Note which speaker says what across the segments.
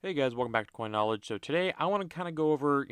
Speaker 1: Hey guys, welcome back to Coin Knowledge. So today I want to kind of go over,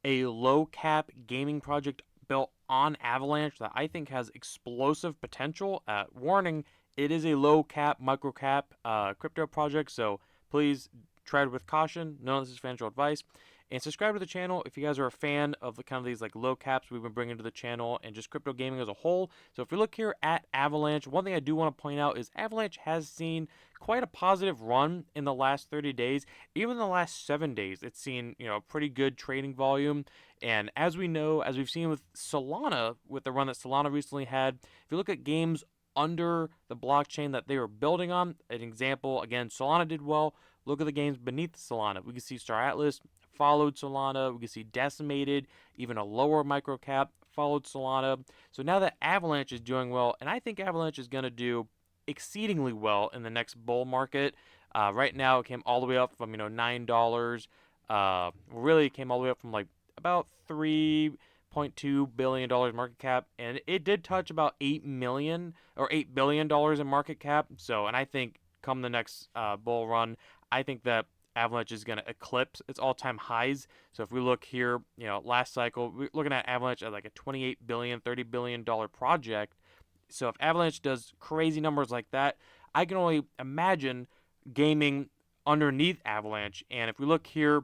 Speaker 1: a low cap gaming project built on Avalanche that I think has explosive potential. Warning, it is a low cap, micro cap crypto project, so please tread with caution. None of this is financial advice. And subscribe to the channel if you guys are a fan of the kind of these like low caps we've been bringing to the channel and just crypto gaming as a whole. So if you look here at Avalanche, one thing I do want to point out is Avalanche has seen quite a positive run in the last 30 days. Even the last 7 days, it's seen pretty good trading volume. And as we know, as we've seen with Solana, with the run that Solana recently had, if you look at games under the blockchain that they were building on, an example again, Solana did well. Look at the games beneath Solana. We can see Star Atlas followed Solana. We can see Decimated, even a lower micro cap, followed Solana. So now that Avalanche is doing well, and I think Avalanche is going to do exceedingly well in the next bull market. Right now, it came all the way up from $9. Really came all the way up from like about $3.2 billion market cap, and it did touch about 8 million or $8 billion in market cap. So, and I think come the next bull run, I think that Avalanche is going to eclipse its all-time highs. So if we look here, last cycle, we're looking at Avalanche at like a 28 billion, $30 billion project. So if Avalanche does crazy numbers like that, I can only imagine gaming underneath Avalanche. And if we look here,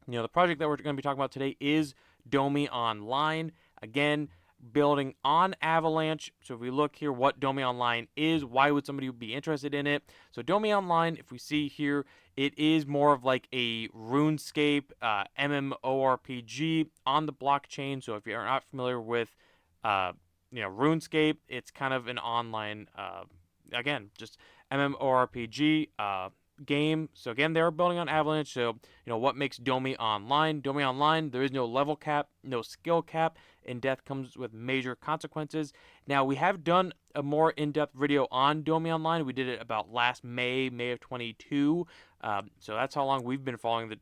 Speaker 1: the project that we're going to be talking about today is Domi Online. Again, building on Avalanche. So if we look here what Domi Online is, why would somebody be interested in it? So Domi Online, if we see here, it is more of like a RuneScape MMORPG on the blockchain. So if you're not familiar with RuneScape, it's kind of an online, again, just MMORPG game. So again, they're building on Avalanche. So what makes Domi Online? Domi Online, there is no level cap, no skill cap, and death comes with major consequences. Now we have done a more in-depth video on Domi Online. We did it about last May of 22. So that's how long we've been following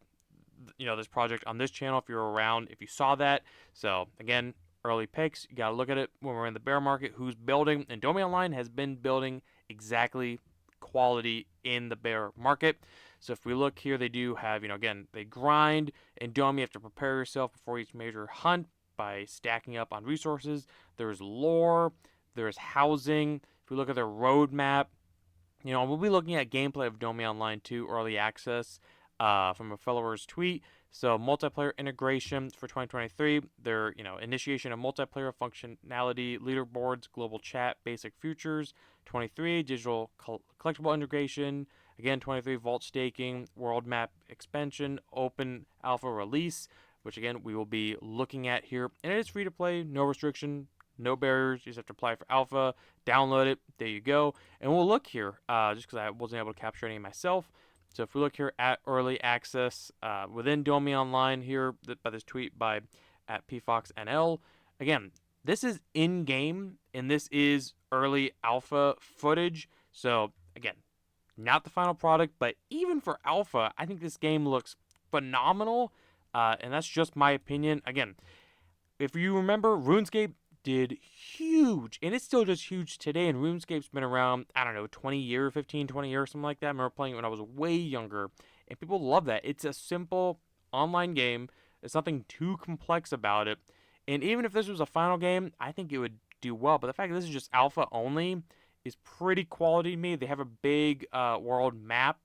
Speaker 1: this project on this channel. If you're around, if you saw that. So again, early picks. You got to look at it when we're in the bear market, who's building. And Domi Online has been building exactly quality in the bear market. So if we look here, they do have, again, they grind. In Domi, you have to prepare yourself before each major hunt by stacking up on resources. There's lore. There's housing. If we look at their roadmap, we'll be looking at gameplay of Domi Online 2 early access from a follower's tweet. So multiplayer integration for 2023, their initiation of multiplayer functionality, leaderboards, global chat, basic features. 23 digital collectible integration. Again, 23 vault staking, world map expansion, open alpha release, which again we will be looking at here. And it is free to play, no restriction, no barriers. You just have to apply for alpha, download it. There you go. And we'll look here, just because I wasn't able to capture any myself. So if we look here at early access within Domi Online here by this tweet by at PFoxNL, again, this is in-game and this is early alpha footage. So again, not the final product, but even for alpha, I think this game looks phenomenal. And that's just my opinion. Again, if you remember, RuneScape did huge, and it's still just huge today, and RuneScape's been around, 20 years, 15, 20 years, something like that. I remember playing it when I was way younger, and people love that. It's a simple online game. There's nothing too complex about it, and even if this was a final game, I think it would do well, but the fact that this is just alpha only is pretty quality to me. They have a big world map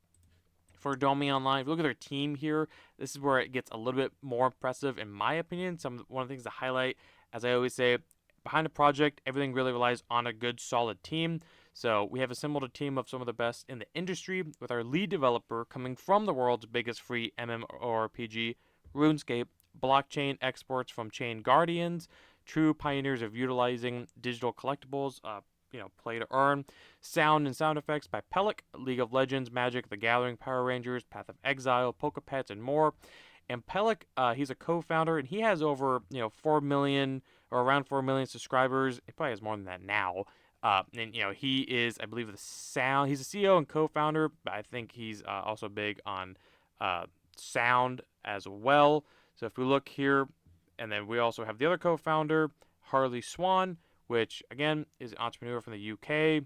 Speaker 1: for Domi Online. If you look at their team here, this is where it gets a little bit more impressive, in my opinion. One of the things to highlight, as I always say, behind a project, everything really relies on a good, solid team. So we have assembled a team of some of the best in the industry, with our lead developer coming from the world's biggest free MMORPG, RuneScape, blockchain exports from Chain Guardians, true pioneers of utilizing digital collectibles, play to earn, sound and sound effects by Pellic, League of Legends, Magic, The Gathering, Power Rangers, Path of Exile, Poke Pets, and more. And Pellic, he's a co-founder, and he has over 4 million or around 4 million subscribers. He probably has more than that now. And he is, I believe, he's a CEO and co-founder, but I think he's also big on sound as well. So if we look here, and then we also have the other co-founder, Harley Swan, which again is an entrepreneur from the UK.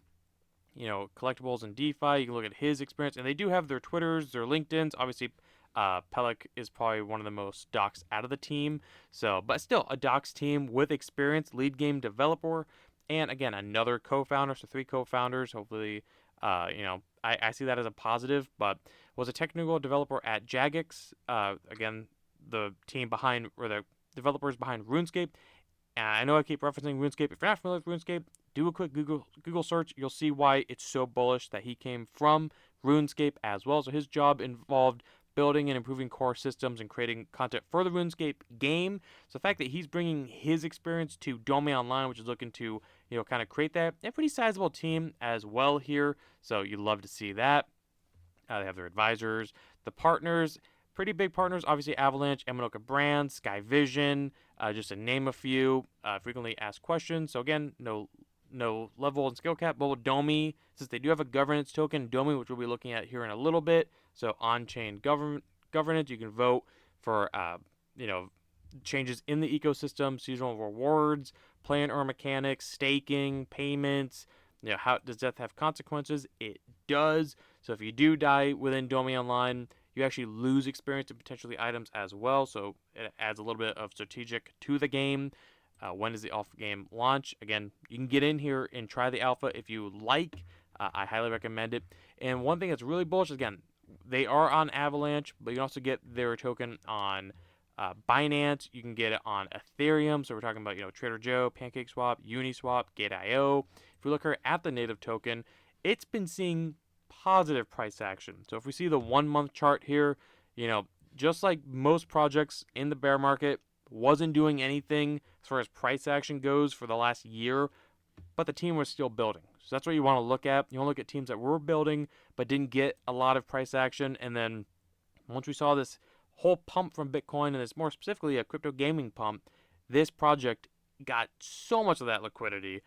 Speaker 1: Collectibles and DeFi. You can look at his experience, and they do have their Twitters, their LinkedIn's. Obviously, Pellick is probably one of the most doxed out of the team. So, but still a doxed team with experience, lead game developer, and again another co-founder. So 3 co-founders. Hopefully, I see that as a positive. But was a technical developer at Jagex. Again, the team behind or the developers behind RuneScape. And I know I keep referencing RuneScape. If you're not familiar with RuneScape, do a quick Google search. You'll see why it's so bullish that he came from RuneScape as well. So his job involved building and improving core systems and creating content for the RuneScape game. So the fact that he's bringing his experience to Domi Online, which is looking to kind of create that, a pretty sizable team as well here. So you'd love to see that. They have their advisors, the partners, pretty big partners. Obviously, Avalanche, Emanoka Brands, Sky Vision, just to name a few. Frequently asked questions. So again, no level and skill cap. But Domi, since they do have a governance token, Domi, which we'll be looking at here in a little bit. So on-chain governance, you can vote for changes in the ecosystem, seasonal rewards, play and earn mechanics, staking, payments. How does death have consequences? It does. So if you do die within Domi Online, you actually lose experience and potentially items as well. So it adds a little bit of strategic to the game. When does the alpha game launch? Again, you can get in here and try the alpha if you like. I highly recommend it. And one thing that's really bullish, again, they are on Avalanche, but you can also get their token on Binance. You can get it on Ethereum. So we're talking about Trader Joe, PancakeSwap, Uniswap, Gate.io. If we look here at the native token, it's been seeing positive price action. So if we see the 1 month chart here, just like most projects in the bear market, wasn't doing anything as far as price action goes for the last year, but the team was still building. So that's what you want to look at. You want to look at teams that were building but didn't get a lot of price action. And then once we saw this whole pump from Bitcoin, and it's more specifically a crypto gaming pump, this project got so much of that liquidity.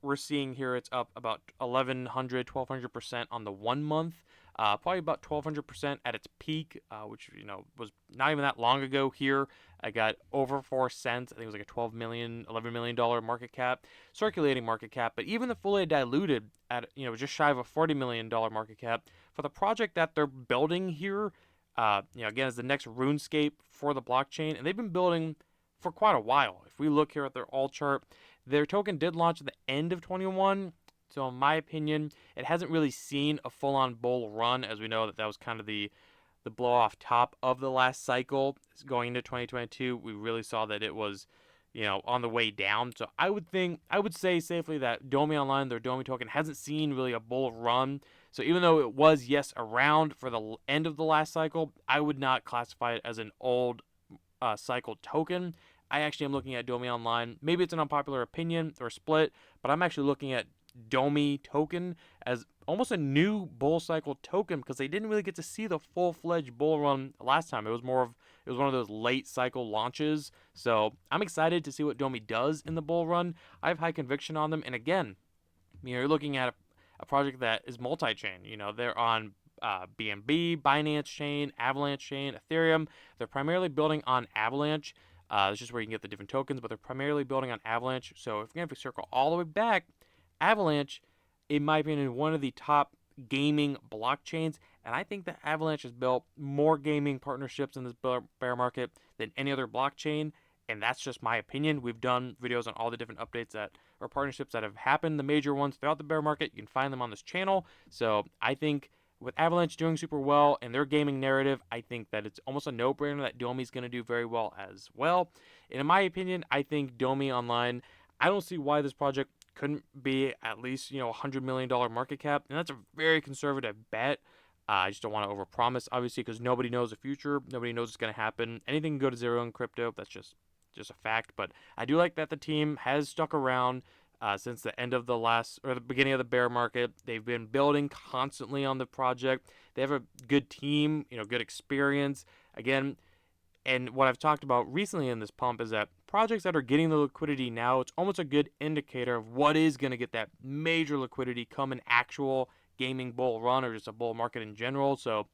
Speaker 1: We're seeing here it's up about 1,100, 1,200% on the 1 month. Probably about 1,200% at its peak, which was not even that long ago here. I got over 4 cents. I think it was like a $11 million market cap, circulating market cap. But even the fully diluted at just shy of a $40 million market cap for the project that they're building here. Again, is the next RuneScape for the blockchain, and they've been building for quite a while. If we look here at their alt chart, their token did launch at the end of 21. So in my opinion, it hasn't really seen a full-on bull run, as we know that was kind of the blow off top of the last cycle. Going into 2022, we really saw that it was, on the way down. So I would say safely that Domi Online, their Domi token, hasn't seen really a bull run. So even though it was, yes, around for the end of the last cycle, I would not classify it as an old cycle token. I actually am looking at Domi Online. Maybe it's an unpopular opinion or split, but I'm actually looking at Domi token as almost a new bull cycle token because they didn't really get to see the full-fledged bull run last time. It was one of those late cycle launches. So I'm excited to see what Domi does in the bull run. I have high conviction on them. And again, you're looking at a project that is multi-chain. They're on BNB, Binance Chain, Avalanche Chain, Ethereum. They're primarily building on Avalanche. It's just where you can get the different tokens, but they're primarily building on Avalanche. So if we circle all the way back, Avalanche, in my opinion, one of the top gaming blockchains, and I think that Avalanche has built more gaming partnerships in this bear market than any other blockchain, and that's just my opinion. We've done videos on all the different updates or partnerships that have happened, the major ones throughout the bear market. You can find them on this channel. So I think with Avalanche doing super well and their gaming narrative, I think that it's almost a no-brainer that Domi's going to do very well as well. And in my opinion, I think Domi Online, I don't see why this project couldn't be at least $100 million market cap, and that's a very conservative bet. I just don't want to overpromise, obviously, because nobody knows the future. Nobody knows what's going to happen. Anything can go to zero in crypto. That's just a fact. But I do like that the team has stuck around since the end of the beginning of the bear market. They've been building constantly on the project. They have a good team, good experience. Again, and what I've talked about recently in this pump is that projects that are getting the liquidity now, it's almost a good indicator of what is going to get that major liquidity come an actual gaming bull run or just a bull market in general. So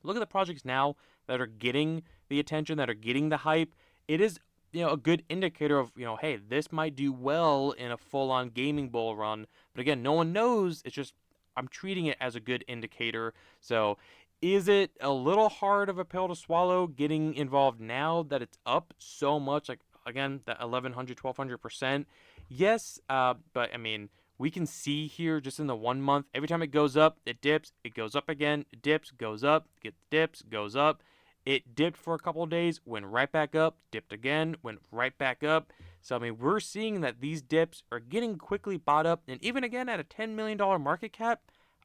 Speaker 1: look at the projects now that are getting the attention, that are getting the hype. It is a good indicator of hey, this might do well in a full-on gaming bull run. But again, no one knows. It's just I'm treating it as a good indicator. So Is it a little hard of a pill to swallow getting involved now that it's up so much? Like, again, that 1100, 1200%. Yes, but I mean, we can see here just in the 1 month, every time it goes up, it dips, it goes up again, it dips, goes up, gets dips, goes up. It dipped for a couple of days, went right back up, dipped again, went right back up. So, I mean, we're seeing that these dips are getting quickly bought up. And even again at a $10 million market cap,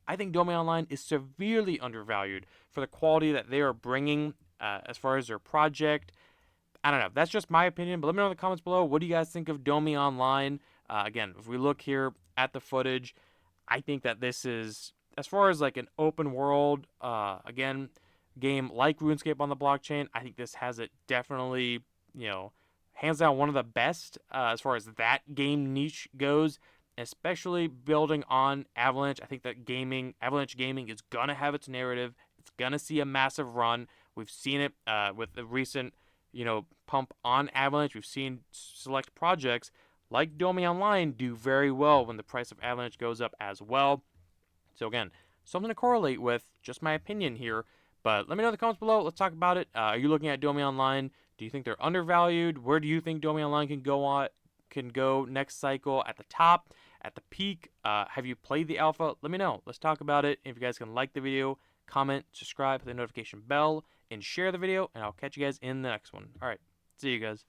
Speaker 1: I think Domi Online is severely undervalued for the quality that they are bringing as far as their project. I don't know. That's just my opinion, but let me know in the comments below. What do you guys think of Domi Online? Again, if we look here at the footage, I think that this is, as far as like an open world, again, game like RuneScape on the blockchain, I think this has it definitely, you know, hands down one of the best as far as that game niche goes, especially building on Avalanche. I think that Avalanche Gaming is going to have its narrative. It's going to see a massive run. We've seen it with the recent, pump on Avalanche. We've seen select projects like Domi Online do very well when the price of Avalanche goes up as well. So again, something to correlate with, just my opinion here. But let me know in the comments below. Let's talk about it. Are you looking at Domi Online? Do you think they're undervalued? Where do you think Domi Online can go next cycle? At the top, at the peak? Have you played the alpha? Let me know. Let's talk about it. If you guys can like the video, comment, subscribe, hit the notification bell, and share the video. And I'll catch you guys in the next one. All right. See you guys.